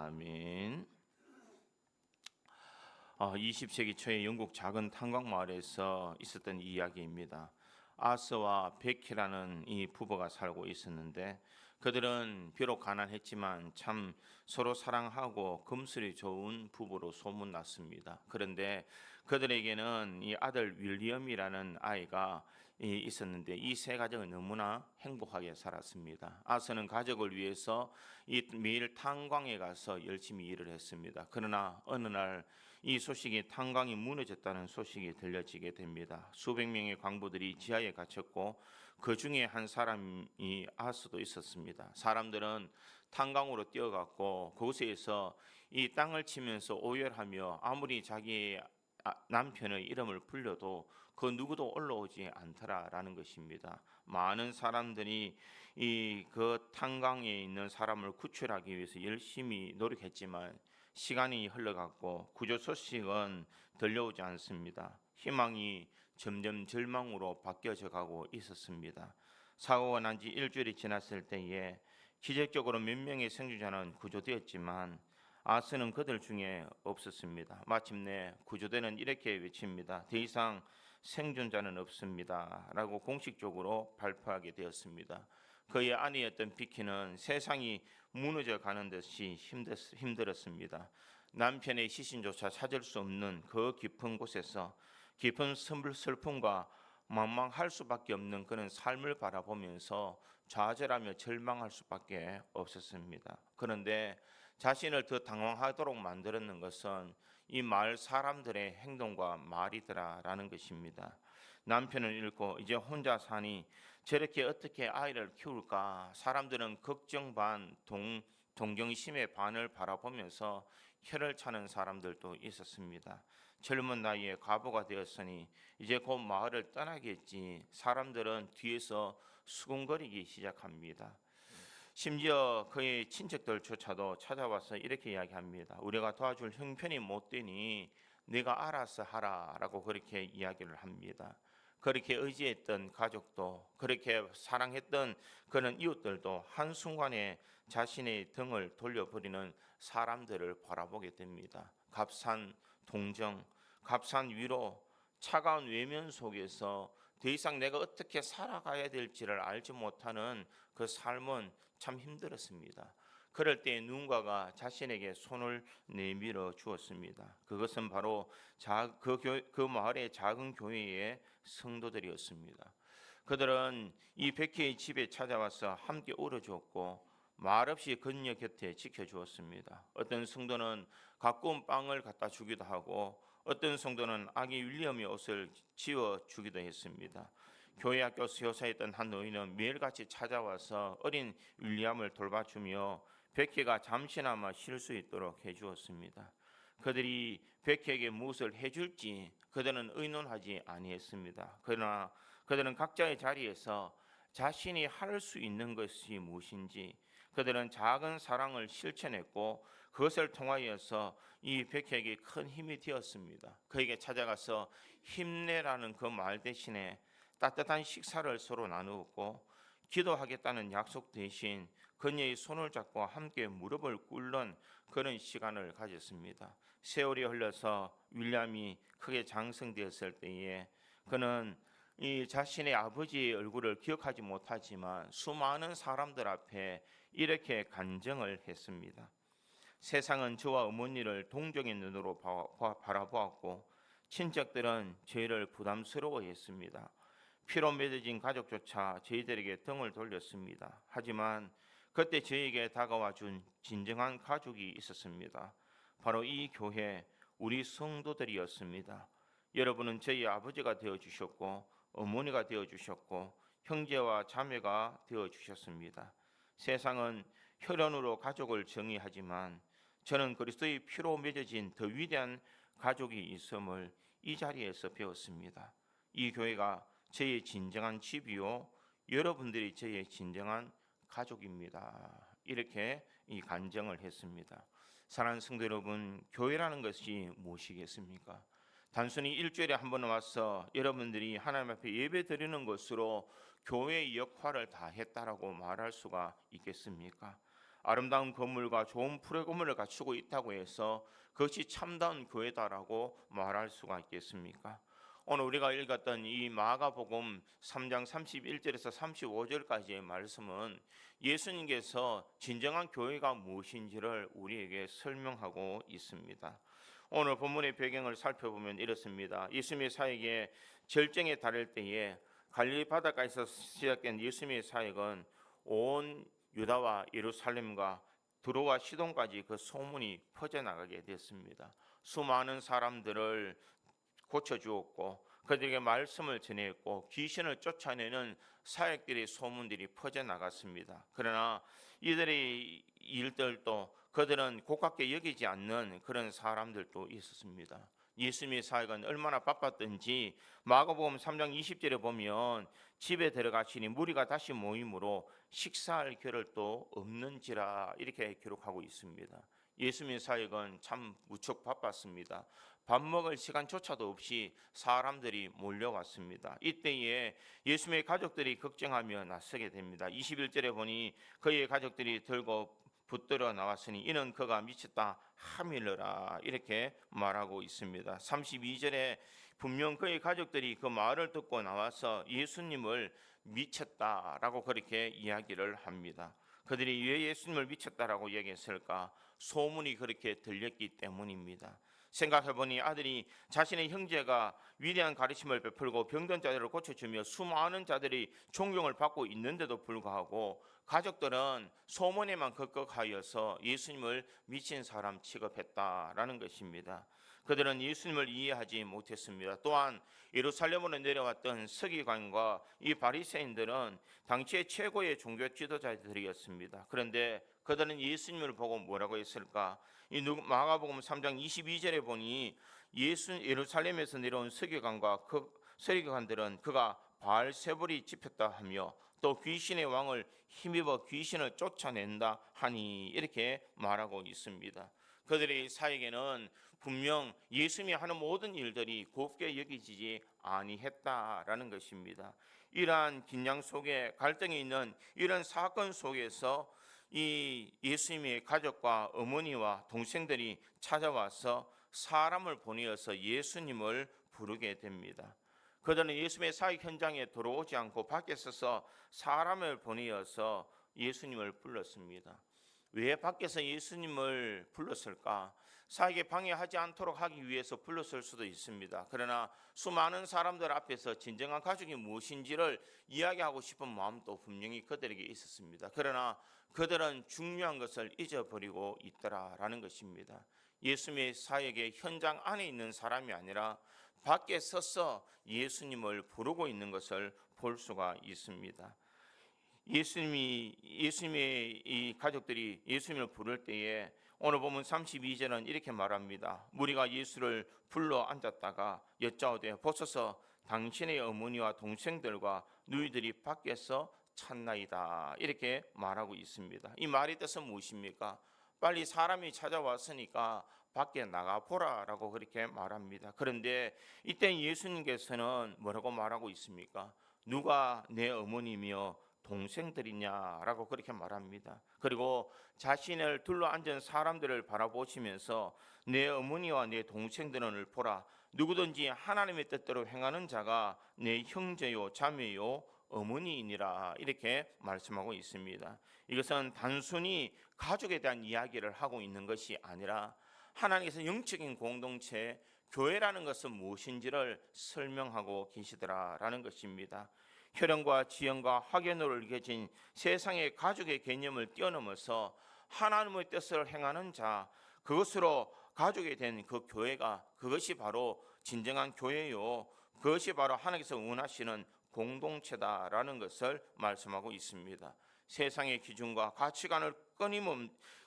아멘. 20세기 초에 영국 작은 탄광 마을에서 있었던 이야기입니다. 아스와 베키라는 이 부부가 살고 있었는데 그들은 비록 가난했지만 참 서로 사랑하고 금슬이 좋은 부부로 소문났습니다. 그런데 그들에게는 이 아들 윌리엄이라는 아이가 있었는데 이 세 가정은 너무나 행복하게 살았습니다. 아스는 가족을 위해서 매일 탄광에 가서 열심히 일을 했습니다. 그러나 어느 날 이 소식이 탄광이 무너졌다는 소식이 들려지게 됩니다. 수백 명의 광부들이 지하에 갇혔고 그 중에 한 사람이 아스도 있었습니다. 사람들은 탄광으로 뛰어갔고 그곳에서 이 땅을 치면서 오열하며 아무리 자기의 남편의 이름을 불려도 그 누구도 올라오지 않더라라는 것입니다. 많은 사람들이 그 탄광에 있는 사람을 구출하기 위해서 열심히 노력했지만 시간이 흘러갔고 구조 소식은 들려오지 않습니다. 희망이 점점 절망으로 바뀌어져 가고 있었습니다. 사고가 난 지 일주일이 지났을 때에 기적적으로 몇 명의 생존자는 구조되었지만 아스는 그들 중에 없었습니다. 마침내 구조대는 이렇게 외칩니다. 더 이상 생존자는 없습니다 라고 공식적으로 발표하게 되었습니다. 그의 아내였던 비키는 세상이 무너져 가는 듯이 힘들었습니다. 남편의 시신조차 찾을 수 없는 그 깊은 곳에서 깊은 슬픔과 망망할 수밖에 없는 그런 삶을 바라보면서 좌절하며 절망할 수밖에 없었습니다. 그런데 자신을 더 당황하도록 만들었는 것은 이 마을 사람들의 행동과 말이더라라는 것입니다. 남편을 잃고 이제 혼자 사니 저렇게 어떻게 아이를 키울까? 사람들은 걱정 반 동정심의 반을 바라보면서 혀를 차는 사람들도 있었습니다. 젊은 나이에 과부가 되었으니 이제 곧 마을을 떠나겠지. 사람들은 뒤에서 수군거리기 시작합니다. 심지어 그의 친척들조차도 찾아와서 이렇게 이야기합니다. 우리가 도와줄 형편이 못 되니 네가 알아서 하라라고 그렇게 이야기를 합니다. 그렇게 의지했던 가족도 그렇게 사랑했던 그런 이웃들도 한순간에 자신의 등을 돌려버리는 사람들을 바라보게 됩니다. 값싼 동정, 값싼 위로, 차가운 외면 속에서 더 이상 내가 어떻게 살아가야 될지를 알지 못하는 그 삶은 참 힘들었습니다. 그럴 때 누군가가 자신에게 손을 내밀어 주었습니다. 그것은 바로 그 마을의 작은 교회의 성도들이었습니다. 그들은 이 백희의 집에 찾아와서 함께 울어주었고 말없이 그녀 곁에 지켜주었습니다. 어떤 성도는 가까운 빵을 갖다 주기도 하고 어떤 성도는 아기 윌리엄의 옷을 지어주기도 했습니다. 교회 학교 수요사였던 한 노인은 매일같이 찾아와서 어린 윌리엄을 돌봐주며 베키가 잠시나마 쉴 수 있도록 해주었습니다. 그들이 베키에게 무엇을 해줄지 그들은 의논하지 아니했습니다. 그러나 그들은 각자의 자리에서 자신이 할 수 있는 것이 무엇인지 그들은 작은 사랑을 실천했고 그것을 통하여서 이 베키에게 큰 힘이 되었습니다. 그에게 찾아가서 힘내라는 그 말 대신에 따뜻한 식사를 서로 나누었고 기도하겠다는 약속 대신 그녀의 손을 잡고 함께 무릎을 꿇는 그런 시간을 가졌습니다. 세월이 흘러서 윌리엄이 크게 장성되었을 때에 그는 이 자신의 아버지의 얼굴을 기억하지 못하지만 수많은 사람들 앞에 이렇게 간증을 했습니다. 세상은 저와 어머니를 동정의 눈으로 바라보았고 친척들은 저희를 부담스러워했습니다. 피로 맺어진 가족조차 저희들에게 등을 돌렸습니다. 하지만 그때 저희에게 다가와 준 진정한 가족이 있었습니다. 바로 이 교회 우리 성도들이었습니다. 여러분은 저희 아버지가 되어주셨고 어머니가 되어주셨고 형제와 자매가 되어주셨습니다. 세상은 혈연으로 가족을 정의하지만 저는 그리스도의 피로 맺어진 더 위대한 가족이 있음을 이 자리에서 배웠습니다. 이 교회가 저의 진정한 집이요 여러분들이 저의 진정한 가족입니다. 이렇게 이 간증을 했습니다. 사랑하는 성도 여러분, 교회라는 것이 무엇이겠습니까? 단순히 일주일에 한 번 와서 여러분들이 하나님 앞에 예배 드리는 것으로 교회의 역할을 다 했다라고 말할 수가 있겠습니까? 아름다운 건물과 좋은 프로그램을 갖추고 있다고 해서 그것이 참다운 교회다라고 말할 수가 있겠습니까? 오늘 우리가 읽었던 이 마가복음 3장 31절에서 35절까지의 말씀은 예수님께서 진정한 교회가 무엇인지를 우리에게 설명하고 있습니다. 오늘 본문의 배경을 살펴보면 이렇습니다. 예수님의 사역에 절정에 달할 때에 갈릴리 바닷가에서 시작된 예수님의 사역은 온 유다와 예루살렘과 두로와 시돈까지 그 소문이 퍼져나가게 됐습니다. 수많은 사람들을 고쳐주었고 그들에게 말씀을 전했고 귀신을 쫓아내는 사역들의 소문들이 퍼져나갔습니다. 그러나 이들의 일들도 그들은 고깝게 여기지 않는 그런 사람들도 있었습니다. 예수님의 사역은 얼마나 바빴든지 마가복음 3장 20절에 보면 집에 들어가시니 무리가 다시 모임으로 식사할 겨를도 없는지라 이렇게 기록하고 있습니다. 예수님의 사역은 참 무척 바빴습니다. 밥 먹을 시간조차도 없이 사람들이 몰려왔습니다. 이때에 예수님의 가족들이 걱정하며 나서게 됩니다. 21절에 보니 그의 가족들이 들고 붙들어 나왔으니 이는 그가 미쳤다 하밀러라 이렇게 말하고 있습니다. 32절에 분명 그의 가족들이 그 말을 듣고 나와서 예수님을 미쳤다라고 그렇게 이야기를 합니다. 그들이 왜 예수님을 미쳤다라고 얘기했을까? 소문이 그렇게 들렸기 때문입니다. 생각해보니 아들이 자신의 형제가 위대한 가르침을 베풀고 병든 자들을 고쳐주며 수많은 자들이 존경을 받고 있는데도 불구하고 가족들은 소문에만 겉극하여서 예수님을 미친 사람 취급했다라는 것입니다. 그들은 예수님을 이해하지 못했습니다. 또한 예루살렘으로 내려왔던 서기관과 이 바리새인들은 당시의 최고의 종교 지도자들이었습니다. 그런데 그들은 예수님을 보고 뭐라고 했을까? 이 마가복음 3장 22절에 보니 예루살렘에서 내려온 서기관과 그 서기관들은 그가 바알세불이 집혔다 하며 또 귀신의 왕을 힘입어 귀신을 쫓아낸다 하니 이렇게 말하고 있습니다. 그들의 사역에는 분명 예수님이 하는 모든 일들이 곱게 여기지지 아니했다라는 것입니다. 이러한 긴장 속에 갈등이 있는 이런 사건 속에서 이 예수님의 가족과 어머니와 동생들이 찾아와서 사람을 보내어서 예수님을 부르게 됩니다. 그들은 예수님의 사역 현장에 들어오지 않고 밖에 서서 사람을 보내어서 예수님을 불렀습니다. 왜 밖에서 예수님을 불렀을까? 사역에 방해하지 않도록 하기 위해서 불렀을 수도 있습니다. 그러나 수많은 사람들 앞에서 진정한 가족이 무엇인지를 이야기하고 싶은 마음도 분명히 그들에게 있었습니다. 그러나 그들은 중요한 것을 잊어버리고 있더라라는 것입니다. 예수님의 사역의 현장 안에 있는 사람이 아니라 밖에 서서 예수님을 부르고 있는 것을 볼 수가 있습니다. 예수님의 이 가족들이 예수님을 부를 때에 오늘 보면 32절은 이렇게 말합니다. 무리가 예수를 불러 앉았다가 여짜오되 보소서 당신의 어머니와 동생들과 누이들이 밖에서 찾나이다 이렇게 말하고 있습니다. 이 말의 뜻은 무엇입니까? 빨리 사람이 찾아왔으니까 밖에 나가보라라고 그렇게 말합니다. 그런데 이때 예수님께서는 뭐라고 말하고 있습니까? 누가 내 어머니며 동생들이냐라고 그렇게 말합니다. 그리고 자신을 둘러앉은 사람들을 바라보시면서 내 어머니와 내 동생들을 보라. 누구든지 하나님의 뜻대로 행하는 자가 내 형제요 자매요 어머니이니라 이렇게 말씀하고 있습니다. 이것은 단순히 가족에 대한 이야기를 하고 있는 것이 아니라 하나님께서 영적인 공동체 교회라는 것은 무엇인지를 설명하고 계시더라라는 것입니다. 혈연과 지연과 학연으로 이겨진 세상의 가족의 개념을 뛰어넘어서 하나님의 뜻을 행하는 자, 그것으로 가족이 된 그 교회가 그것이 바로 진정한 교회요, 그것이 바로 하나님께서 원하시는 공동체다라는 것을 말씀하고 있습니다. 세상의 기준과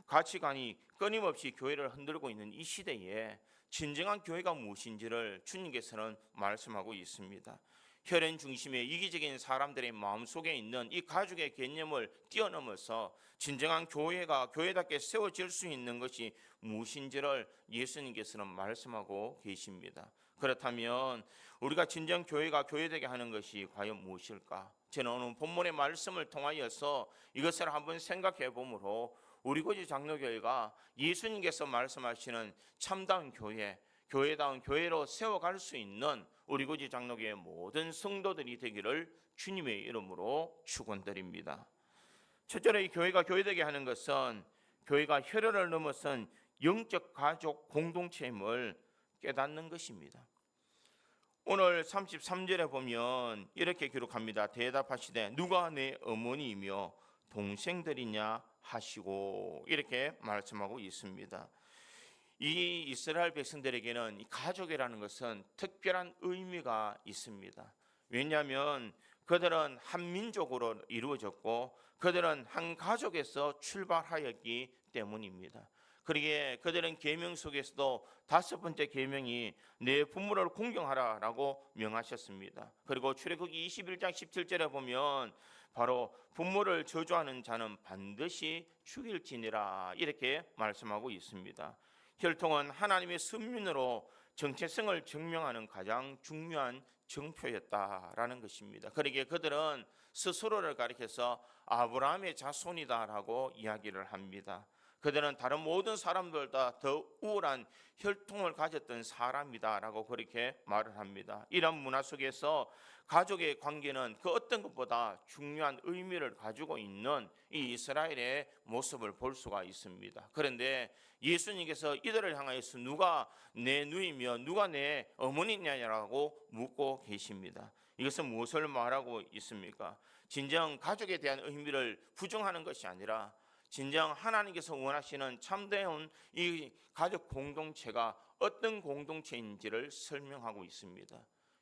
가치관이 끊임없이 교회를 흔들고 있는 이 시대에 진정한 교회가 무엇인지를 주님께서는 말씀하고 있습니다. 혈연 중심의 이기적인 사람들의 마음속에 있는 이 가족의 개념을 뛰어넘어서 진정한 교회가 교회답게 세워질 수 있는 것이 무엇인지를 예수님께서는 말씀하고 계십니다. 그렇다면 우리가 진정 교회가 교회되게 하는 것이 과연 무엇일까? 저는 오늘 본문의 말씀을 통하여서 이것을 한번 생각해 보므로 우리고지 장로교회가 예수님께서 말씀하시는 참다운 교회, 교회다운 교회로 세워갈 수 있는 우리고지 장로교회 모든 성도들이 되기를 주님의 이름으로 축원드립니다. 첫째로 이 교회가 교회되게 하는 것은 교회가 혈연을 넘어선 영적 가족 공동체임을 깨닫는 것입니다. 오늘 33절에 보면 이렇게 기록합니다. 대답하시되 누가 내 어머니이며 동생들이냐 하시고 이렇게 말씀하고 있습니다. 이 이스라엘 백성들에게는 이 가족이라는 것은 특별한 의미가 있습니다. 왜냐하면 그들은 한 민족으로 이루어졌고 그들은 한 가족에서 출발하였기 때문입니다. 그러기에 그들은 계명 속에서도 다섯 번째 계명이 내 부모를 공경하라라고 명하셨습니다. 그리고 출애굽기 21장 17절에 보면 바로 부모를 저주하는 자는 반드시 죽일지니라 이렇게 말씀하고 있습니다. 혈통은 하나님의 선민으로 정체성을 증명하는 가장 중요한 정표였다라는 것입니다. 그러기에 그들은 스스로를 가리켜서 아브라함의 자손이다라고 이야기를 합니다. 그들은 다른 모든 사람들보다 더 우월한 혈통을 가졌던 사람이다라고 그렇게 말을 합니다. 이런 문화 속에서 가족의 관계는 그 어떤 것보다 중요한 의미를 가지고 있는 이 이스라엘의 모습을 볼 수가 있습니다. 그런데 예수님께서 이들을 향하여서 누가 내 누이며 누가 내 어머니냐라고 묻고 계십니다. 이것은 무엇을 말하고 있습니까? 진정 가족에 대한 의미를 부정하는 것이 아니라 진정 하나님께서 원하시는 참된 이 가족 공동체가 어떤 공동체인지를 설명하고 있습니다.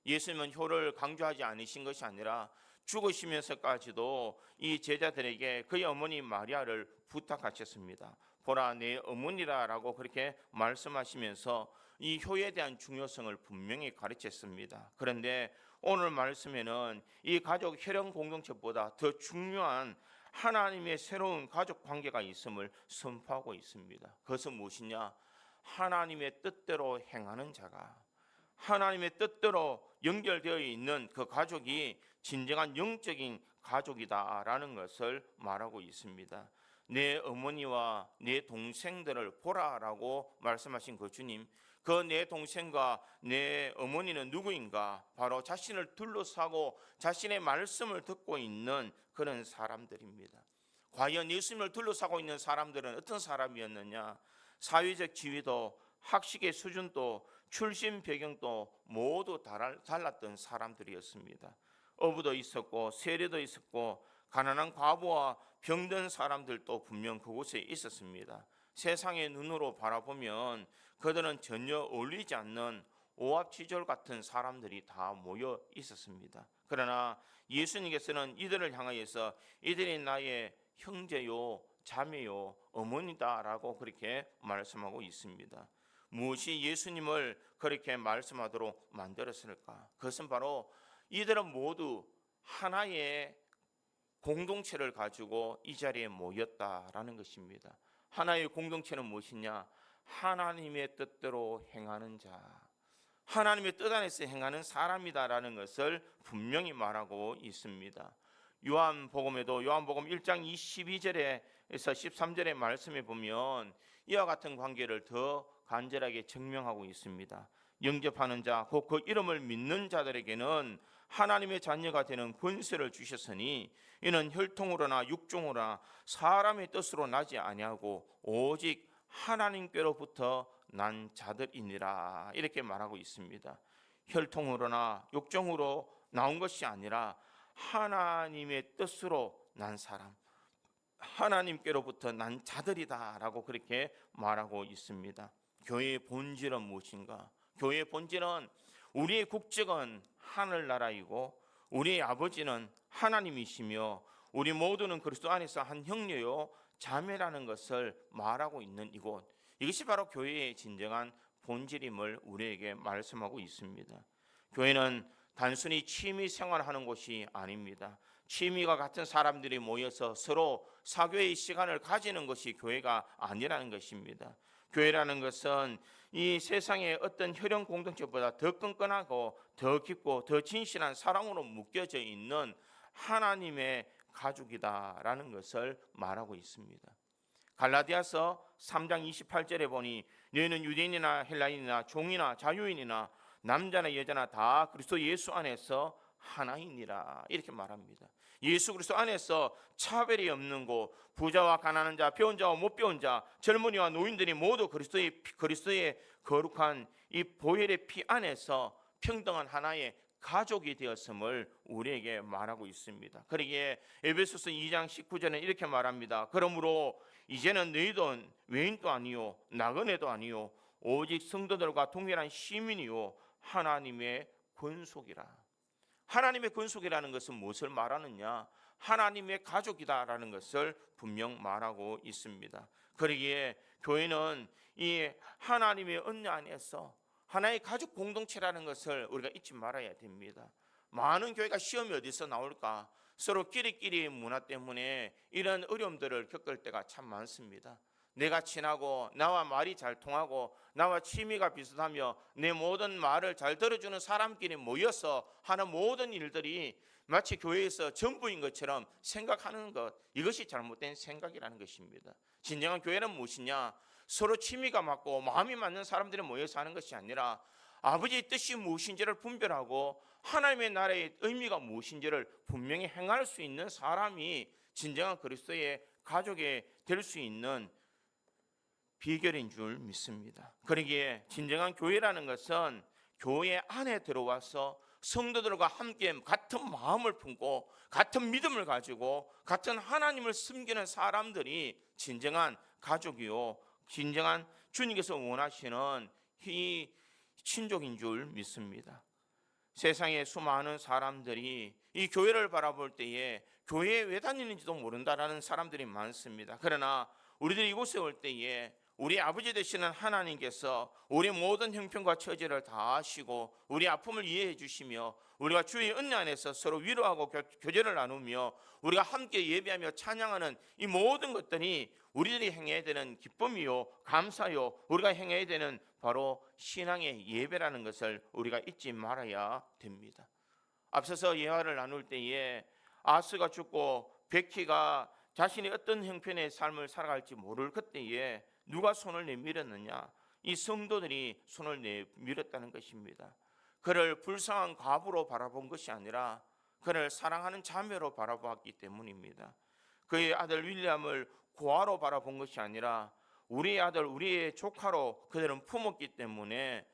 예수님은 효를 강조하지 않으신 것이 아니라 죽으시면서까지도 이 제자들에게 그의 어머니 마리아를 부탁하셨습니다. 보라 내 어머니라라고 그렇게 말씀하시면서 이 효에 대한 중요성을 분명히 가르쳤습니다. 그런데 오늘 말씀에는 이 가족 혈연 공동체보다 더 중요한 하나님의 새로운 가족 관계가 있음을 선포하고 있습니다. 그것은 무엇이냐? 하나님의 뜻대로 행하는 자가 하나님의 뜻대로 연결되어 있는 그 가족이 진정한 영적인 가족이다라는 것을 말하고 있습니다. 내 어머니와 내 동생들을 보라라고 말씀하신 그 주님, 그 내 동생과 내 어머니는 누구인가? 바로 자신을 둘러싸고 자신의 말씀을 듣고 있는 그런 사람들입니다. 과연 예수님을 둘러싸고 있는 사람들은 어떤 사람이었느냐? 사회적 지위도 학식의 수준도 출신 배경도 모두 달랐던 사람들이었습니다. 어부도 있었고 세리도 있었고 가난한 과부와 병든 사람들도 분명 그곳에 있었습니다. 세상의 눈으로 바라보면 그들은 전혀 어울리지 않는 오합지졸 같은 사람들이 다 모여 있었습니다. 그러나 예수님께서는 이들을 향하여서 이들이 나의 형제요 자매요 어머니다라고 그렇게 말씀하고 있습니다. 무엇이 예수님을 그렇게 말씀하도록 만들었을까? 그것은 바로 이들은 모두 하나의 공동체를 가지고 이 자리에 모였다라는 것입니다. 하나의 공동체는 무엇이냐? 하나님의 뜻대로 행하는 자, 하나님의 뜻 안에서 행하는 사람이다라는 것을 분명히 말하고 있습니다. 요한복음에도 요한복음 1장 22절에서 13절의 말씀에 보면 이와 같은 관계를 더 간절하게 증명하고 있습니다. 영접하는 자, 곧 그 이름을 믿는 자들에게는 하나님의 자녀가 되는 권세를 주셨으니 이는 혈통으로나 육종으로나 사람의 뜻으로 나지 아니하고 오직 하나님께로부터 난 자들이니라 이렇게 말하고 있습니다. 혈통으로나 육종으로 나온 것이 아니라 하나님의 뜻으로 난 사람, 하나님께로부터 난 자들이다라고 그렇게 말하고 있습니다. 교회의 본질은 무엇인가? 교회의 본질은 우리의 국적은 하늘나라이고 우리의 아버지는 하나님이시며 우리 모두는 그리스도 안에서 한 형제요 자매라는 것을 말하고 있는 이곳, 이것이 바로 교회의 진정한 본질임을 우리에게 말씀하고 있습니다. 교회는 단순히 취미 생활하는 곳이 아닙니다. 취미가 같은 사람들이 모여서 서로 사교의 시간을 가지는 것이 교회가 아니라는 것입니다. 교회라는 것은 이 세상의 어떤 혈연 공동체보다 더 끈끈하고 더 깊고 더 진실한 사랑으로 묶여져 있는 하나님의 가족이다라는 것을 말하고 있습니다. 갈라디아서 3장 28절에 보니 너희는 유대인이나 헬라인이나 종이나 자유인이나 남자나 여자나 다 그리스도 예수 안에서 하나이니라 이렇게 말합니다. 예수 그리스도 안에서 차별이 없는 곳, 부자와 가난한 자, 배운 자와 못 배운 자, 젊은이와 노인들이 모두 그리스도의 거룩한 이 보혈의 피 안에서 평등한 하나의 가족이 되었음을 우리에게 말하고 있습니다. 그러기에 에베소서 2장 19절은 이렇게 말합니다. 그러므로 이제는 너희도 외인도 아니요 나그네도 아니요 오직 성도들과 동일한 시민이요 하나님의 권속이라. 하나님의 권속이라는 것은 무엇을 말하느냐? 하나님의 가족이다라는 것을 분명 말하고 있습니다. 그러기에 교회는 이 하나님의 은혜 안에서 하나의 가족 공동체라는 것을 우리가 잊지 말아야 됩니다. 많은 교회가 시험이 어디서 나올까? 서로 끼리끼리 문화 때문에 이런 어려움들을 겪을 때가 참 많습니다. 내가 친하고 나와 말이 잘 통하고 나와 취미가 비슷하며 내 모든 말을 잘 들어주는 사람끼리 모여서 하는 모든 일들이 마치 교회에서 전부인 것처럼 생각하는 것, 이것이 잘못된 생각이라는 것입니다. 진정한 교회는 무엇이냐? 서로 취미가 맞고 마음이 맞는 사람들이 모여서 하는 것이 아니라 아버지의 뜻이 무엇인지를 분별하고 하나님의 나라의 의미가 무엇인지를 분명히 행할 수 있는 사람이 진정한 그리스도의 가족이 될 수 있는 비결인 줄 믿습니다. 그러기에 진정한 교회라는 것은 교회 안에 들어와서 성도들과 함께 같은 마음을 품고 같은 믿음을 가지고 같은 하나님을 섬기는 사람들이 진정한 가족이요 진정한 주님께서 원하시는 이 친족인 줄 믿습니다. 세상에 수많은 사람들이 이 교회를 바라볼 때에 교회에 왜 다니는지도 모른다라는 사람들이 많습니다. 그러나 우리들이 이곳에 올 때에 우리 아버지 되시는 하나님께서 우리 모든 형편과 처지를 다 아시고 우리 아픔을 이해해 주시며 우리가 주의 은혜 안에서 서로 위로하고 교제를 나누며 우리가 함께 예배하며 찬양하는 이 모든 것들이 우리들이 행해야 되는 기쁨이요 감사요 우리가 행해야 되는 바로 신앙의 예배라는 것을 우리가 잊지 말아야 됩니다. 앞서서 예화를 나눌 때에 아스가 죽고 베키가 자신이 어떤 형편의 삶을 살아갈지 모를 그때에 누가 손을 내밀었느냐? 이 성도들이 손을 내밀었다는 것입니다. 그를 불쌍한 과부로 바라본 것이 아니라 그를 사랑하는 자매로 바라보았기 때문입니다. 그의 아들 윌리엄을 고아로 바라본 것이 아니라 우리의 아들, 우리의 조카로 그들은 품었기 때문에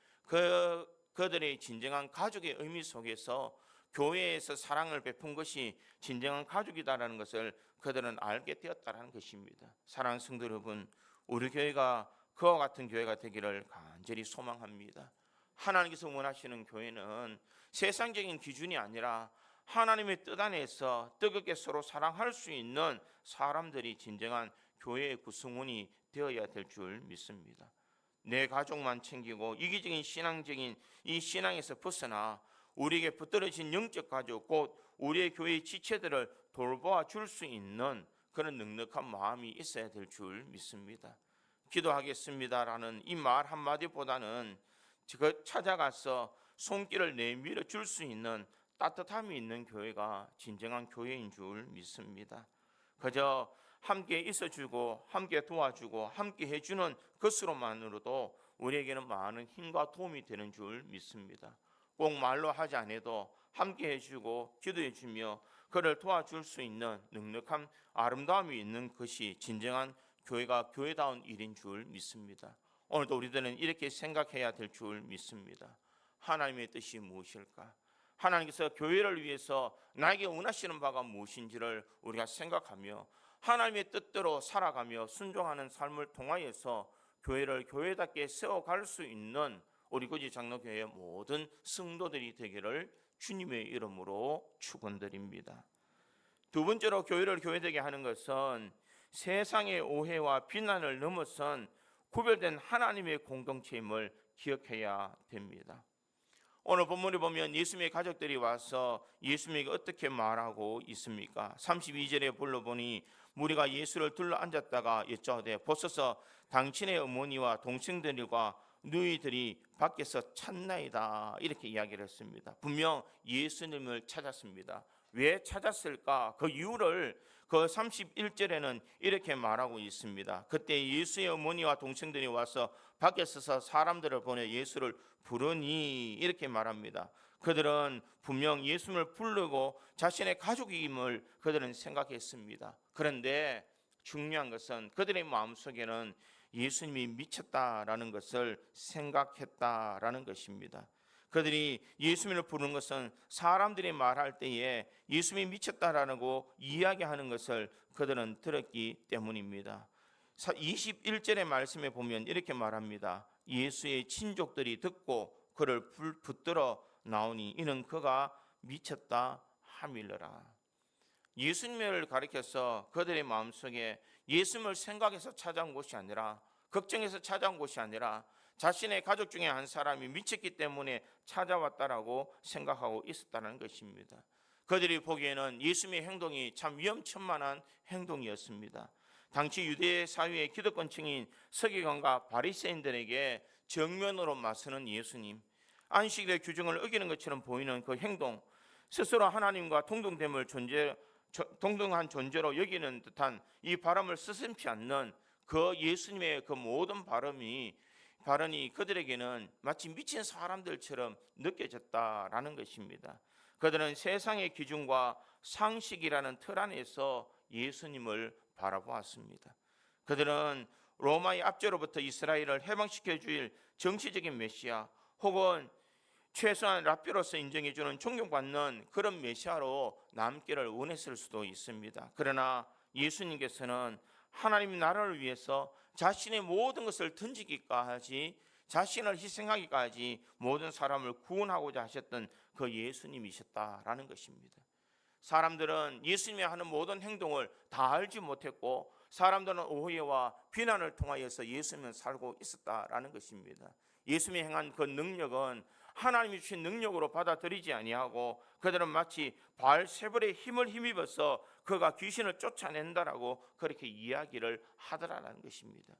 그들의 진정한 가족의 의미 속에서 교회에서 사랑을 베푼 것이 진정한 가족이다라는 것을 그들은 알게 되었다는 것입니다. 사랑하는 성도 여러분, 우리 교회가 그와 같은 교회가 되기를 간절히 소망합니다. 하나님께서 원하시는 교회는 세상적인 기준이 아니라 하나님의 뜻 안에서 뜨겁게 서로 사랑할 수 있는 사람들이 진정한 교회의 구성원이 되어야 될 줄 믿습니다. 내 가족만 챙기고 이기적인 신앙적인 이 신앙에서 벗어나 우리에게 붙들어진 영적 가족 곧 우리의 교회의 지체들을 돌보아 줄 수 있는 그런 넉넉한 마음이 있어야 될 줄 믿습니다. 기도하겠습니다라는 이 말 한마디보다는 찾아가서 손길을 내밀어 줄 수 있는 따뜻함이 있는 교회가 진정한 교회인 줄 믿습니다. 그저 함께 있어주고 함께 도와주고 함께 해주는 것으로만으로도 우리에게는 많은 힘과 도움이 되는 줄 믿습니다. 꼭 말로 하지 않아도 함께 해주고 기도해주며 그를 도와줄 수 있는 넉넉한 아름다움이 있는 것이 진정한 교회가 교회다운 일인 줄 믿습니다. 오늘도 우리들은 이렇게 생각해야 될 줄 믿습니다. 하나님의 뜻이 무엇일까? 하나님께서 교회를 위해서 나에게 원하시는 바가 무엇인지를 우리가 생각하며 하나님의 뜻대로 살아가며 순종하는 삶을 통하여서 교회를 교회답게 세워갈 수 있는 우리 고지 장로교회의 모든 성도들이 되기를 주님의 이름으로 축원드립니다. 두 번째로 교회를 교회되게 하는 것은 세상의 오해와 비난을 넘어선 구별된 하나님의 공동체임을 기억해야 됩니다. 오늘 본문을 보면 예수님의 가족들이 와서 예수님에게 어떻게 말하고 있습니까? 32절에 불러보니 무리가 예수를 둘러 앉았다가 여짜오되 보소서 당신의 어머니와 동생들과 너희들이 밖에서 찾나이다 이렇게 이야기를 했습니다. 분명 예수님을 찾았습니다. 왜 찾았을까? 그 이유를 그 31절에는 이렇게 말하고 있습니다. 그때 예수의 어머니와 동생들이 와서 밖에 서서 사람들을 보내 예수를 부르니 이렇게 말합니다. 그들은 분명 예수님을 부르고 자신의 가족임을 그들은 생각했습니다. 그런데 중요한 것은 그들의 마음속에는 예수님이 미쳤다라는 것을 생각했다라는 것입니다. 그들이 예수님을 부르는 것은 사람들이 말할 때에 예수님이 미쳤다라고 이야기하는 것을 그들은 들었기 때문입니다. 21절의 말씀에 보면 이렇게 말합니다. 예수의 친족들이 듣고 그를 붙들어 나오니 이는 그가 미쳤다 하밀러라. 예수님을 가리켜서 그들의 마음속에 예수님을 생각해서 찾아온 것이 아니라, 걱정해서 찾아온 것이 아니라 자신의 가족 중에 한 사람이 미쳤기 때문에 찾아왔다라고 생각하고 있었다는 것입니다. 그들이 보기에는 예수님의 행동이 참 위험천만한 행동이었습니다. 당시 유대 사회의 기득권층인 서기관과 바리새인들에게 정면으로 맞서는 예수님, 안식일의 규정을 어기는 것처럼 보이는 그 행동, 스스로 하나님과 동등한 존재로 여기는 듯한 이 발언을 스승치 않는 그 예수님의 그 모든 발언이 그들에게는 마치 미친 사람들처럼 느껴졌다라는 것입니다. 그들은 세상의 기준과 상식이라는 틀 안에서 예수님을 바라보았습니다. 그들은 로마의 압제로부터 이스라엘을 해방시켜 주일 정치적인 메시아, 혹은 최소한 랍비로서 인정해주는 존경받는 그런 메시아로 남기를 원했을 수도 있습니다. 그러나 예수님께서는 하나님 나라를 위해서 자신의 모든 것을 던지기까지, 자신을 희생하기까지 모든 사람을 구원하고자 하셨던 그 예수님이셨다라는 것입니다. 사람들은 예수님이 하는 모든 행동을 다 알지 못했고, 사람들은 오해와 비난을 통하여서 예수님은 살고 있었다라는 것입니다. 예수님이 행한 그 능력은 하나님이 주신 능력으로 받아들이지 아니하고, 그들은 마치 바알세불의 힘을 힘입어서 그가 귀신을 쫓아낸다라고 그렇게 이야기를 하더라라는 것입니다.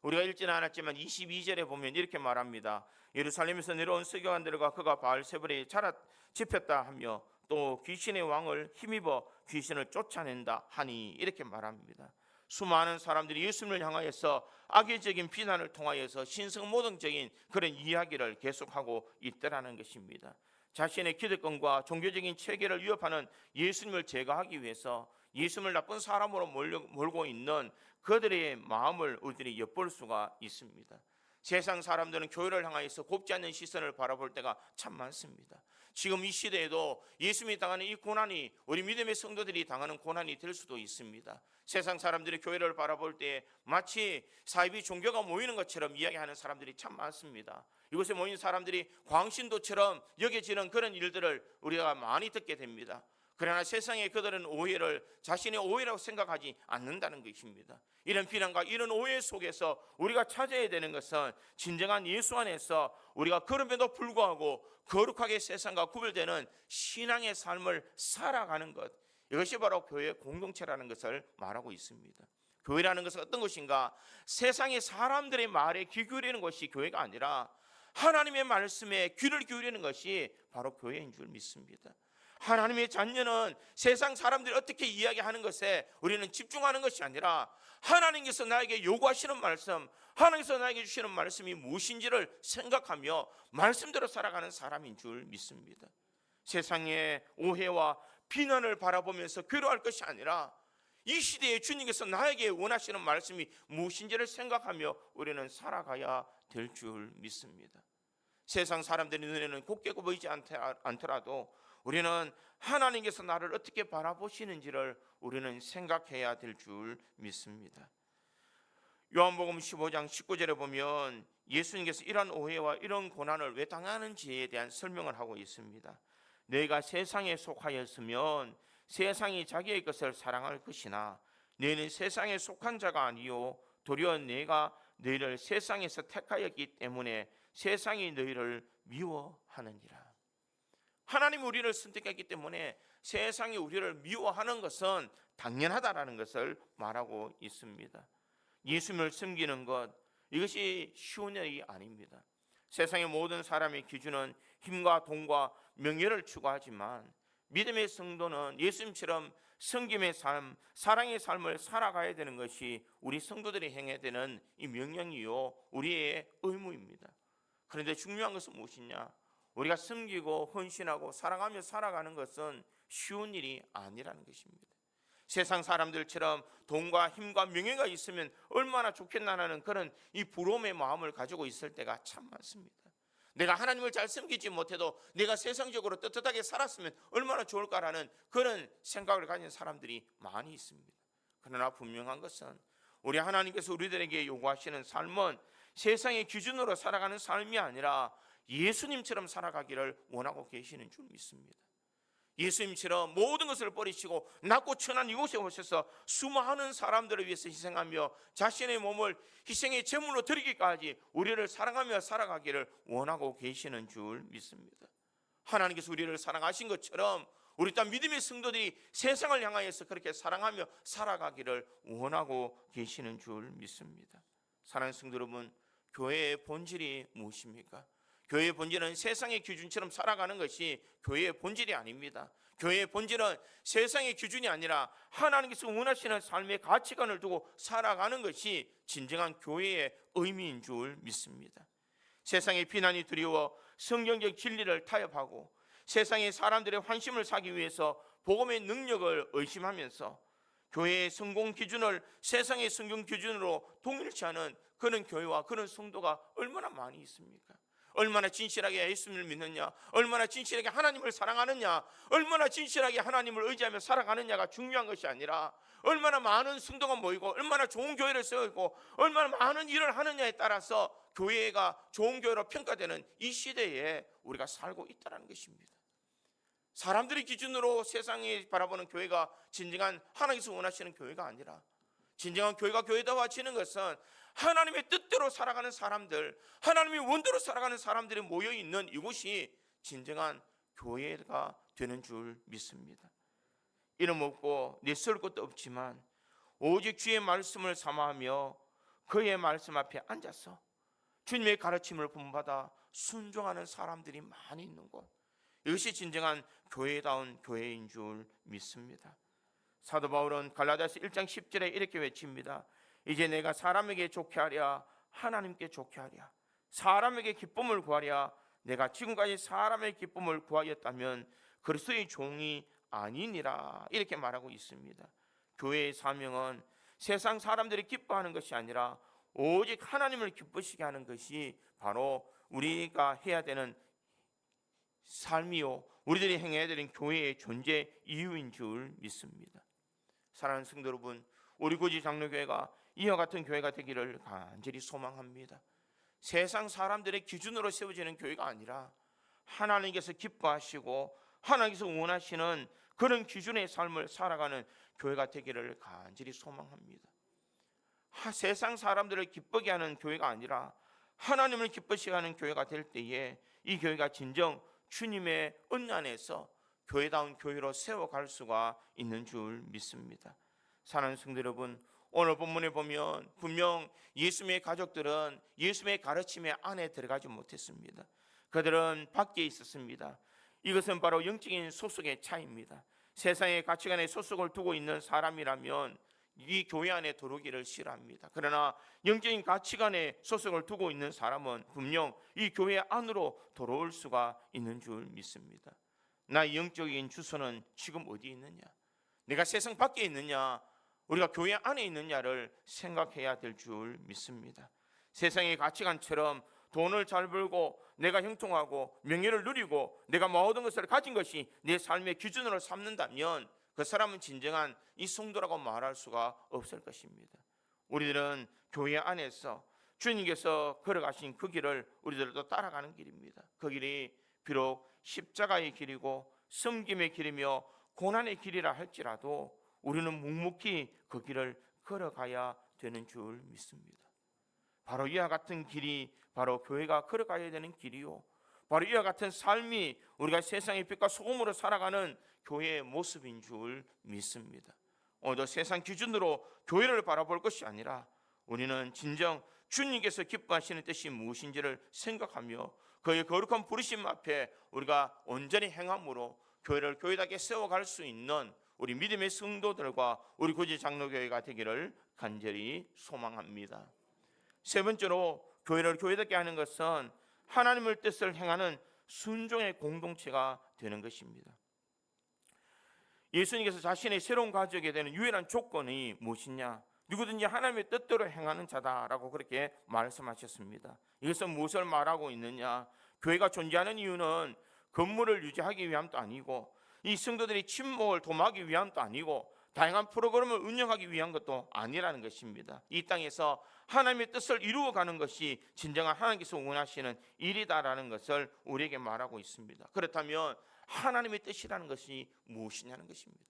우리가 읽지는 않았지만 22절에 보면 이렇게 말합니다. 예루살렘에서 내려온 서기관들과 그가 바알세불에 잡혔다 하며 또 귀신의 왕을 힘입어 귀신을 쫓아낸다 하니 이렇게 말합니다. 수많은 사람들이 예수님을 향하여서 악의적인 비난을 통하여서 신성모독적인 그런 이야기를 계속하고 있더라는 것입니다. 자신의 기득권과 종교적인 체계를 위협하는 예수님을 제거하기 위해서 예수님을 나쁜 사람으로 몰고 있는 그들의 마음을 우리들이 엿볼 수가 있습니다. 세상 사람들은 교회를 향하여서 곱지 않는 시선을 바라볼 때가 참 많습니다. 지금 이 시대에도 예수님이 당하는 이 고난이 우리 믿음의 성도들이 당하는 고난이 될 수도 있습니다. 세상 사람들이 교회를 바라볼 때 마치 사이비 종교가 모이는 것처럼 이야기하는 사람들이 참 많습니다. 이곳에 모인 사람들이 광신도처럼 여겨지는 그런 일들을 우리가 많이 듣게 됩니다. 그러나 세상에 그들은 오해를 자신의 오해라고 생각하지 않는다는 것입니다. 이런 비난과 이런 오해 속에서 우리가 찾아야 되는 것은 진정한 예수 안에서 우리가 그럼에도 불구하고 거룩하게 세상과 구별되는 신앙의 삶을 살아가는 것, 이것이 바로 교회의 공동체라는 것을 말하고 있습니다. 교회라는 것은 어떤 것인가? 세상의 사람들의 말에 귀 기울이는 것이 교회가 아니라 하나님의 말씀에 귀를 기울이는 것이 바로 교회인 줄 믿습니다. 하나님의 자녀는 세상 사람들이 어떻게 이야기하는 것에 우리는 집중하는 것이 아니라 하나님께서 나에게 요구하시는 말씀, 하나님께서 나에게 주시는 말씀이 무엇인지를 생각하며 말씀대로 살아가는 사람인 줄 믿습니다. 세상의 오해와 비난을 바라보면서 괴로워할 것이 아니라 이 시대에 주님께서 나에게 원하시는 말씀이 무엇인지를 생각하며 우리는 살아가야 될 줄 믿습니다. 세상 사람들의 눈에는 곱게 보이지 않더라도 우리는 하나님께서 나를 어떻게 바라보시는지를 우리는 생각해야 될 줄 믿습니다. 요한복음 15장 19절에 보면 예수님께서 이런 오해와 이런 고난을 왜 당하는지에 대한 설명을 하고 있습니다. 너희가 세상에 속하였으면 세상이 자기의 것을 사랑할 것이나 너희는 세상에 속한 자가 아니요 도리어 내가 너희를 세상에서 택하였기 때문에 세상이 너희를 미워하느니라. 하나님이 우리를 선택했기 때문에 세상이 우리를 미워하는 것은 당연하다라는 것을 말하고 있습니다. 예수님을 섬기는 것, 이것이 쉬운 일이 아닙니다. 세상의 모든 사람의 기준은 힘과 돈과 명예를 추구하지만 믿음의 성도는 예수님처럼 섬김의 삶, 사랑의 삶을 살아가야 되는 것이 우리 성도들이 행해야 되는 이 명령이요, 우리의 의무입니다. 그런데 중요한 것은 무엇이냐? 우리가 섬기고 헌신하고 사랑하며 살아가는 것은 쉬운 일이 아니라는 것입니다. 세상 사람들처럼 돈과 힘과 명예가 있으면 얼마나 좋겠나라는 그런 이 부러움의 마음을 가지고 있을 때가 참 많습니다. 내가 하나님을 잘 섬기지 못해도 내가 세상적으로 떳떳하게 살았으면 얼마나 좋을까라는 그런 생각을 가진 사람들이 많이 있습니다. 그러나 분명한 것은 우리 하나님께서 우리들에게 요구하시는 삶은 세상의 기준으로 살아가는 삶이 아니라 예수님처럼 살아가기를 원하고 계시는 줄 믿습니다. 예수님처럼 모든 것을 버리시고 낮고 천한 이곳에 오셔서 수많은 사람들을 위해서 희생하며 자신의 몸을 희생의 제물로 드리기까지 우리를 사랑하며 살아가기를 원하고 계시는 줄 믿습니다. 하나님께서 우리를 사랑하신 것처럼 우리 또한 믿음의 성도들이 세상을 향하여서 그렇게 사랑하며 살아가기를 원하고 계시는 줄 믿습니다. 사랑하는 성도 여러분, 교회의 본질이 무엇입니까? 교회의 본질은 세상의 기준처럼 살아가는 것이 교회의 본질이 아닙니다. 교회의 본질은 세상의 기준이 아니라 하나님께서 원하시는 삶의 가치관을 두고 살아가는 것이 진정한 교회의 의미인 줄 믿습니다. 세상의 비난이 두려워 성경적 진리를 타협하고 세상의 사람들의 환심을 사기 위해서 복음의 능력을 의심하면서 교회의 성공 기준을 세상의 성공 기준으로 동일치 않은 그런 교회와 그런 성도가 얼마나 많이 있습니까? 얼마나 진실하게 예수님을 믿느냐, 얼마나 진실하게 하나님을 사랑하느냐, 얼마나 진실하게 하나님을 의지하며 살아가느냐가 중요한 것이 아니라 얼마나 많은 성도가 모이고 얼마나 좋은 교회를 세우고 얼마나 많은 일을 하느냐에 따라서 교회가 좋은 교회로 평가되는 이 시대에 우리가 살고 있다는 것입니다. 사람들의 기준으로 세상이 바라보는 교회가 진정한 하나님께서 원하시는 교회가 아니라 진정한 교회가 교회다워지는 것은 하나님의 뜻대로 살아가는 사람들, 하나님의 원대로 살아가는 사람들이 모여있는 이곳이 진정한 교회가 되는 줄 믿습니다. 이름 없고 내세울 것도 없지만 오직 주의 말씀을 삼아하며 그의 말씀 앞에 앉아서 주님의 가르침을 본받아 순종하는 사람들이 많이 있는 곳, 이것이 진정한 교회다운 교회인 줄 믿습니다. 사도 바울은 갈라디아서 1장 10절에 이렇게 외칩니다. 이제 내가 사람에게 좋게 하랴 하나님께 좋게 하랴, 사람에게 기쁨을 구하랴 내가 지금까지 사람의 기쁨을 구하였다면 그리스도의 종이 아니니라, 이렇게 말하고 있습니다. 교회의 사명은 세상 사람들이 기뻐하는 것이 아니라 오직 하나님을 기쁘시게 하는 것이 바로 우리가 해야 되는 삶이요, 우리들이 행해야 되는 교회의 존재 이유인 줄 믿습니다. 사랑하는 성도 여러분, 우리 구지 장로교회가 이와 같은 교회가 되기를 간절히 소망합니다. 세상 사람들의 기준으로 세워지는 교회가 아니라 하나님께서 기뻐하시고 하나님께서 원하시는 그런 기준의 삶을 살아가는 교회가 되기를 간절히 소망합니다. 세상 사람들을 기쁘게 하는 교회가 아니라 하나님을 기쁘시게 하는 교회가 될 때에 이 교회가 진정 주님의 은혜 안에서 교회다운 교회로 세워갈 수가 있는 줄 믿습니다. 사랑하는 성도 여러분, 오늘 본문에 보면 분명 예수님의 가족들은 예수님의 가르침에 안에 들어가지 못했습니다. 그들은 밖에 있었습니다. 이것은 바로 영적인 소속의 차이입니다. 세상의 가치관에 소속을 두고 있는 사람이라면 이 교회 안에 들어오기를 싫어합니다. 그러나 영적인 가치관에 소속을 두고 있는 사람은 분명 이 교회 안으로 들어올 수가 있는 줄 믿습니다. 나의 영적인 주소는 지금 어디 있느냐, 내가 세상 밖에 있느냐, 우리가 교회 안에 있느냐를 생각해야 될 줄 믿습니다. 세상의 가치관처럼 돈을 잘 벌고 내가 형통하고 명예를 누리고 내가 모든 것을 가진 것이 내 삶의 기준으로 삼는다면 그 사람은 진정한 이 성도라고 말할 수가 없을 것입니다. 우리들은 교회 안에서 주님께서 걸어가신 그 길을 우리들도 따라가는 길입니다. 그 길이 비록 십자가의 길이고 섬김의 길이며 고난의 길이라 할지라도 우리는 묵묵히 그 길을 걸어가야 되는 줄 믿습니다. 바로 이와 같은 길이 바로 교회가 걸어가야 되는 길이요, 바로 이와 같은 삶이 우리가 세상의 빛과 소금으로 살아가는 교회의 모습인 줄 믿습니다. 오늘도 세상 기준으로 교회를 바라볼 것이 아니라 우리는 진정 주님께서 기뻐하시는 뜻이 무엇인지를 생각하며 그의 거룩한 부르심 앞에 우리가 온전히 행함으로 교회를 교회답게 세워갈 수 있는 우리 믿음의 성도들과 우리 구지 장로교회가 되기를 간절히 소망합니다. 세 번째로 교회를 교회답게 하는 것은 하나님의 뜻을 행하는 순종의 공동체가 되는 것입니다. 예수님께서 자신의 새로운 가족에 되는 유일한 조건이 무엇이냐? 누구든지 하나님의 뜻대로 행하는 자다라고 그렇게 말씀하셨습니다. 이것은 무엇을 말하고 있느냐? 교회가 존재하는 이유는 건물을 유지하기 위함도 아니고 이 성도들이 친목을 도모하기 위함도 아니고 다양한 프로그램을 운영하기 위한 것도 아니라는 것입니다. 이 땅에서 하나님의 뜻을 이루어가는 것이 진정한 하나님께서 원하시는 일이다라는 것을 우리에게 말하고 있습니다. 그렇다면 하나님의 뜻이라는 것이 무엇이냐는 것입니다.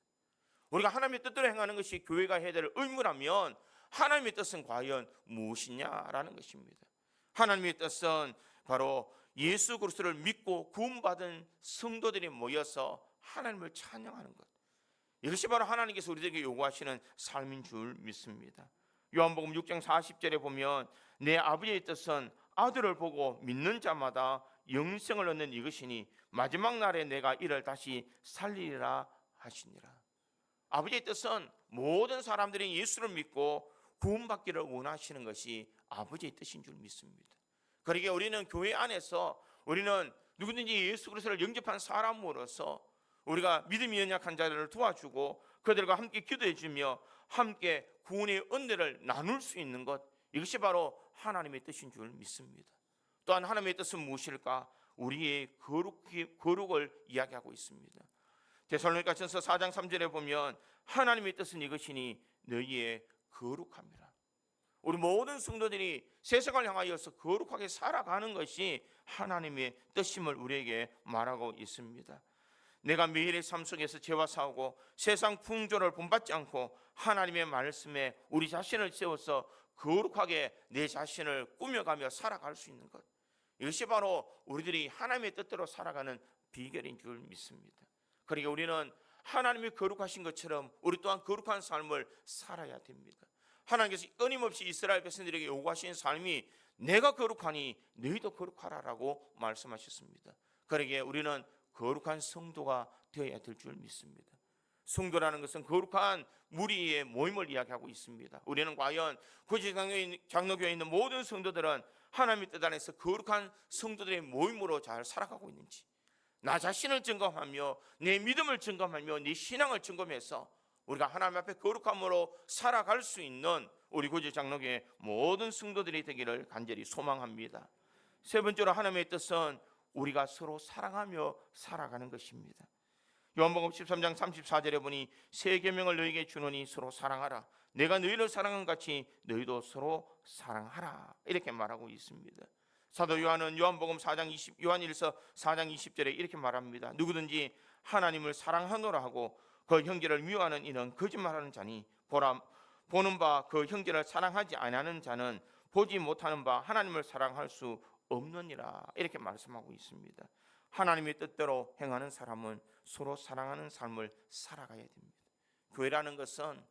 우리가 하나님의 뜻대로 행하는 것이 교회가 해야 될 의무라면 하나님의 뜻은 과연 무엇이냐라는 것입니다. 하나님의 뜻은 바로 예수 그리스도를 믿고 구원받은 성도들이 모여서 하나님을 찬양하는 것, 이것이 바로 하나님께서 우리에게 요구하시는 삶인 줄 믿습니다. 요한복음 6장 40절에 보면 내 아버지의 뜻은 아들을 보고 믿는 자마다 영생을 얻는 이것이니 마지막 날에 내가 이를 다시 살리리라 하시니라. 아버지의 뜻은 모든 사람들이 예수를 믿고 구원받기를 원하시는 것이 아버지의 뜻인 줄 믿습니다. 그러기에 우리는 교회 안에서 우리는 누구든지 예수 그리스도를 영접한 사람으로서 우리가 믿음이 연약한 자들을 도와주고 그들과 함께 기도해주며 함께 구원의 은혜를 나눌 수 있는 것, 이것이 바로 하나님의 뜻인 줄 믿습니다. 또한 하나님의 뜻은 무엇일까? 우리의 거룩을 이야기하고 있습니다. 데살로니가전서 4장 3절에 보면 하나님의 뜻은 이것이니 너희의 거룩함이라. 우리 모든 성도들이 세상을 향하여서 거룩하게 살아가는 것이 하나님의 뜻임을 우리에게 말하고 있습니다. 내가 매일의 삶 속에서 죄와 싸우고 세상 풍조를 본받지 않고 하나님의 말씀에 우리 자신을 세워서 거룩하게 내 자신을 꾸며가며 살아갈 수 있는 것, 이것이 바로 우리들이 하나님의 뜻대로 살아가는 비결인 줄 믿습니다. 그러니까 우리는 하나님이 거룩하신 것처럼 우리 또한 거룩한 삶을 살아야 됩니다. 하나님께서 끊임없이 이스라엘 백성들에게 요구하신 삶이 내가 거룩하니 너희도 거룩하라라고 말씀하셨습니다. 그러기에 우리는 거룩한 성도가 되어야 될 줄 믿습니다. 성도라는 것은 거룩한 무리의 모임을 이야기하고 있습니다. 우리는 과연 구지 장로교회에 있는 모든 성도들은 하나님의 뜻 안에서 거룩한 성도들의 모임으로 잘 살아가고 있는지, 나 자신을 점검하며 내 믿음을 점검하며 내 신앙을 점검해서 우리가 하나님 앞에 거룩함으로 살아갈 수 있는 우리 구지 장로교회 모든 성도들이 되기를 간절히 소망합니다. 세 번째로 하나님의 뜻은 우리가 서로 사랑하며 살아가는 것입니다. 요한복음 13장 34절에 보니 새 계명을 너희에게 주노니 서로 사랑하라. 내가 너희를 사랑한 같이 너희도 서로 사랑하라. 이렇게 말하고 있습니다. 사도 요한은 요한일서 4장 20절에 이렇게 말합니다. 누구든지 하나님을 사랑하노라 하고 그 형제를 미워하는 이는 거짓말하는 자니 보는 바 그 형제를 사랑하지 아니하는 자는 보지 못하는 바 하나님을 사랑할 수 없느니라. 이렇게 말씀하고 있습니다. 하나님의 뜻대로 행하는 사람은 서로 사랑하는 삶을 살아가야 됩니다. 교회라는 것은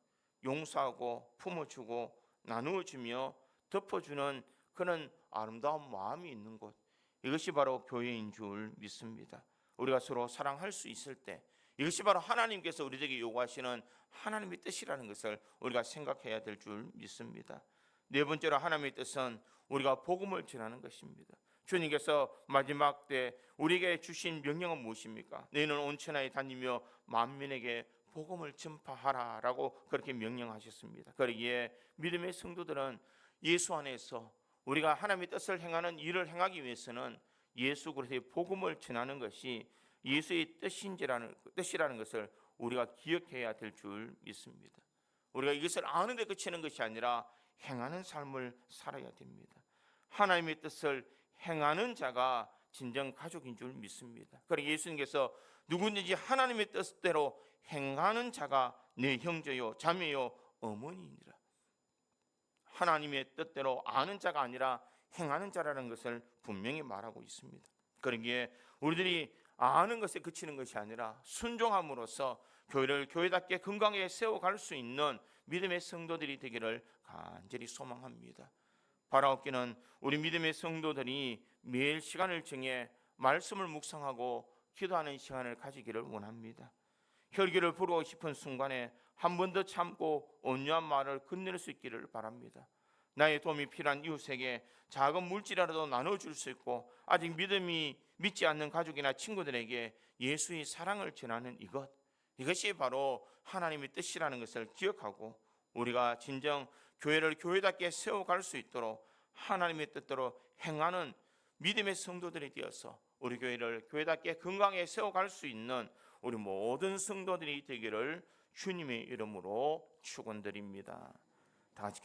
용서하고 품어주고 나누어주며 덮어주는 그런 아름다운 마음이 있는 곳, 이것이 바로 교회인 줄 믿습니다. 우리가 서로 사랑할 수 있을 때 이것이 바로 하나님께서 우리에게 요구하시는 하나님의 뜻이라는 것을 우리가 생각해야 될 줄 믿습니다. 네 번째로 하나님의 뜻은 우리가 복음을 전하는 것입니다. 주님께서 마지막 때 우리에게 주신 명령은 무엇입니까? 너희는 온 천하에 다니며 만민에게 복음을 전파하라라고 그렇게 명령하셨습니다. 그러기에 믿음의 성도들은 예수 안에서 우리가 하나님의 뜻을 행하는 일을 행하기 위해서는 예수 그리스도의 복음을 전하는 것이 예수의 뜻이라는 것을 우리가 기억해야 될 줄 믿습니다. 우리가 이것을 아는 데 그치는 것이 아니라 행하는 삶을 살아야 됩니다. 하나님의 뜻을 행하는 자가 진정 가족인 줄 믿습니다. 그러나 예수님께서 누구든지 하나님의 뜻대로 행하는 자가 내 형제요 자매요 어머니이니라. 하나님의 뜻대로 아는 자가 아니라 행하는 자라는 것을 분명히 말하고 있습니다. 그러기에 우리들이 아는 것에 그치는 것이 아니라 순종함으로써 교회를 교회답게 건강하게 세워갈 수 있는 믿음의 성도들이 되기를 간절히 소망합니다. 바라옵기는 우리 믿음의 성도들이 매일 시간을 정해 말씀을 묵상하고 기도하는 시간을 가지기를 원합니다. 혈기를 부르고 싶은 순간에 한 번 더 참고 온유한 말을 건넬 수 있기를 바랍니다. 나의 도움이 필요한 이웃에게 작은 물질이라도 나눠줄 수 있고 아직 믿지 않는 가족이나 친구들에게 예수의 사랑을 전하는 이것이 바로 하나님의 뜻이라는 것을 기억하고 우리가 진정 교회를 교회답게 세워갈 수 있도록 하나님의 뜻대로 행하는 믿음의 성도들이 되어서 우리 교회를 교회답게 건강하게 세워갈 수 있는 우리 모든 성도들이 되기를 주님의 이름으로 축원드립니다. 다 같이 기도